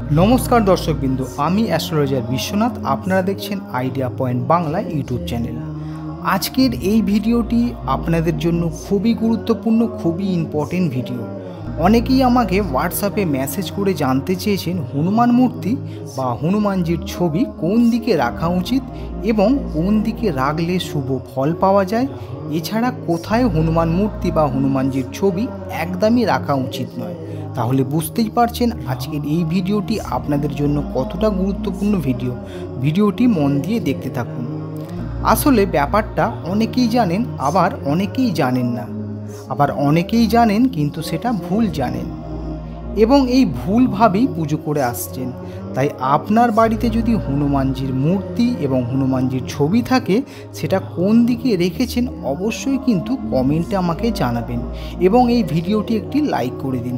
नमस्कार दर्शकबिंदु आमी एस्ट्रोलजार विश्वनाथ आपनारा देखछेन idea point Bangla YouTube channel. आजकेर এই ভিডিওটি আপনাদের জন্য খুবই গুরুত্বপূর্ণ, খুবই ইম্পর্টেন্ট ভিডিও। অনেকেই আমাকে হোয়াটসঅ্যাপে মেসেজ করে জানতে চেয়েছেন হনুমান মূর্তি বা হনুমানজির ছবি কোন দিকে রাখা উচিত এবং কোন দিকে রাখলে শুভ ফল পাওয়া যায়, এছাড়া কোথায় হনুমান মূর্তি বা হনুমানজির ছবি একদমই রাখা উচিত নয়। তাহলে বুঝতেই পারছেন আজকের এই ভিডিওটি আপনাদের জন্য কতটা গুরুত্বপূর্ণ ভিডিওটি মন দিয়ে দেখতে থাকুন। আসলে ব্যাপারটা অনেকেই জানেন, আবার অনেকেই জানেন না, আবার অনেকেই জানেন কিন্তু সেটা ভুল জানেন এবং এই ভুলভাবেই পুজো করে আসছেন। তাই আপনার বাড়িতে যদি হনুমানজির মূর্তি এবং হনুমানজির ছবি থাকে সেটা কোন দিকে রেখেছেন অবশ্যই কিন্তু কমেন্টে আমাকে জানাবেন এবং এই ভিডিওটি একটি লাইক করে দিন।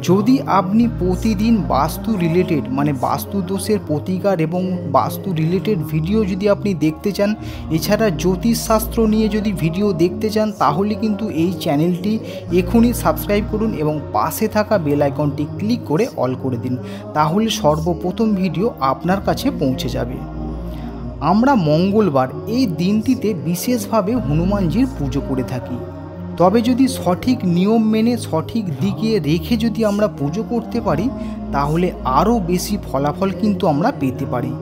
যদি আপনি প্রতিদিন বাস্তু রিলেটেড মানে বাস্তু দোষের প্রতিকার এবং বাস্তু রিলেটেড ভিডিও যদি আপনি দেখতে চান, এছাড়া জ্যোতিষশাস্ত্র নিয়ে যদি ভিডিও দেখতে চান, তাহলে কিন্তু এই চ্যানেলটি এখনই সাবস্ক্রাইব করুন এবং পাশে থাকা বেল আইকনটি ক্লিক করে অল করে দিন, তাহলে সর্বপ্রথম ভিডিও আপনার কাছে পৌঁছে যাবে। আমরা মঙ্গলবার এই দিনটিতে বিশেষভাবে হনুমানজির পুজো করে থাকি। তবে যদি সঠিক নিয়ম মেনে সঠিক দিকে রেখে যদি আমরা পুজো করতে পারি তাহলে আরও বেশি ফলাফল কিন্তু আমরা পেতে পারি।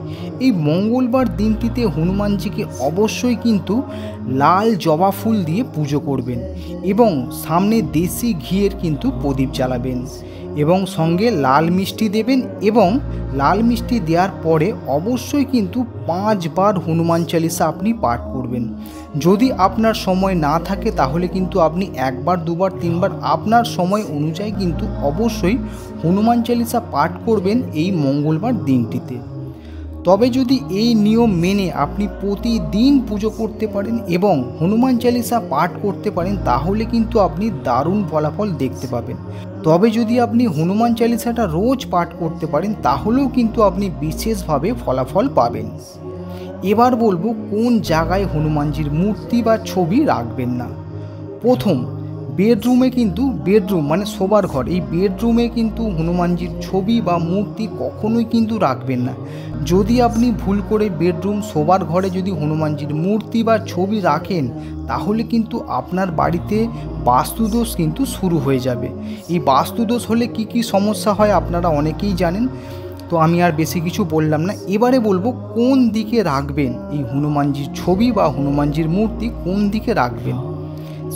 এই মঙ্গলবার দিনটিতে হনুমানজিকে অবশ্যই কিন্তু লাল জবা ফুল দিয়ে পুজো করবেন এবং সামনে দেশি ঘিয়ের কিন্তু প্রদীপ জ্বালাবেন এবং সঙ্গে লাল মিষ্টি দেবেন এবং লাল মিষ্টি দেওয়ার পরে অবশ্যই কিন্তু 5 বার হনুমান চালিসা আপনি পাঠ করবেন। যদি আপনার সময় না থাকে তাহলে কিন্তু আপনি 1 বার 2 বার 3 বার আপনার সময় অনুযায়ী কিন্তু অবশ্যই হনুমান চালিসা পাঠ করবেন এই মঙ্গলবার দিনটিতে। তবে যদি এই নিয়ম মেনে আপনি প্রতিদিন পুজো করতে পারেন এবং হনুমান চালিসা পাঠ করতে পারেন তাহলে কিন্তু আপনি দারুণ ফলাফল দেখতে পাবেন। তবে যদি আপনি হনুমান চালিসাটা রোজ পাঠ করতে পারেন তাহলেও কিন্তু আপনি বিশেষভাবে ফলাফল পাবেন। এবার বলবো কোন জায়গায় হনুমানজির মূর্তি বা ছবি রাখবেন না। প্রথম, বেডরুমে কিন্তু বেডরুম মানে শোবার ঘর, এই বেডরুমে কিন্তু হনুমানজির ছবি বা মূর্তি কখনোই কিন্তু রাখবেন না। যদি আপনি ভুল করে বেডরুম শোবার ঘরে যদি হনুমানজির মূর্তি বা ছবি রাখেন তাহলে কিন্তু আপনার বাড়িতে বাস্তুদোষ কিন্তু শুরু হয়ে যাবে। এই বাস্তুদোষ হলে কি কি সমস্যা হয় আপনারা অনেকেই জানেন, তো আমি আর বেশি কিছু বললাম না। এবারে বলবো কোন দিকে রাখবেন এই হনুমানজির ছবি বা হনুমানজির মূর্তি কোন দিকে রাখবেন।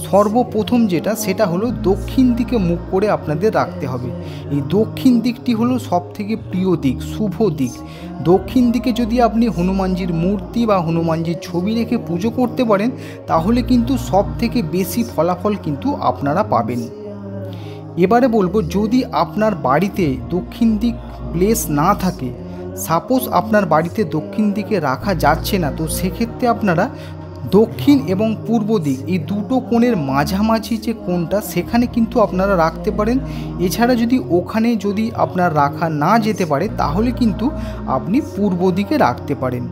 সর্বপ্রথম সেটা হলো দক্ষিণ দিকে মুখ করে আপনাদের রাখতে হবে। এই দক্ষিণ দিকটি হলো সবথেকে প্রিয় দিক, শুভ দিক। দক্ষিণ দিকে যদি আপনি হনুমানজির মূর্তি বা হনুমানজির ছবি রেখে পুজো করতে পারেন তাহলে কিন্তু সবথেকে বেশি ফলাফল কিন্তু আপনারা পাবেন। এবারে বলবো যদি আপনার বাড়িতে দক্ষিণ দিক প্লেস না থাকে, সাপোজ আপনার বাড়িতে দক্ষিণ দিকে রাখা যাচ্ছে না, তো সেক্ষেত্রে আপনারা দক্ষিণ এবং পূর্ব দিক এই দুটো কোণের মাঝামাঝি যে কোণটা সেখানে কিন্তু আপনারা রাখতে পারেন। এছাড়া যদি ওখানে যদি আপনার রাখা না যেতে পারে তাহলে কিন্তু আপনি পূর্ব দিকে রাখতে পারেন।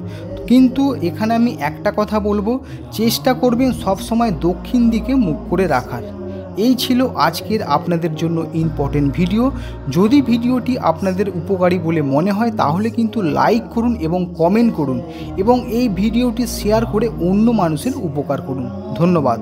কিন্তু এখানে আমি একটা কথা বলবো, চেষ্টা করবেন সব সময় দক্ষিণ দিকে মুখ করে রাখার। এই ছিল আজকের আপনাদের জন্য ইম্পর্টেন্ট ভিডিও। যদি ভিডিওটি আপনাদের উপকারী বলে মনে হয় তাহলে কিন্তু লাইক করুন এবং কমেন্ট করুন এবং এই ভিডিওটি শেয়ার করে অন্য মানুষের উপকার করুন। ধন্যবাদ।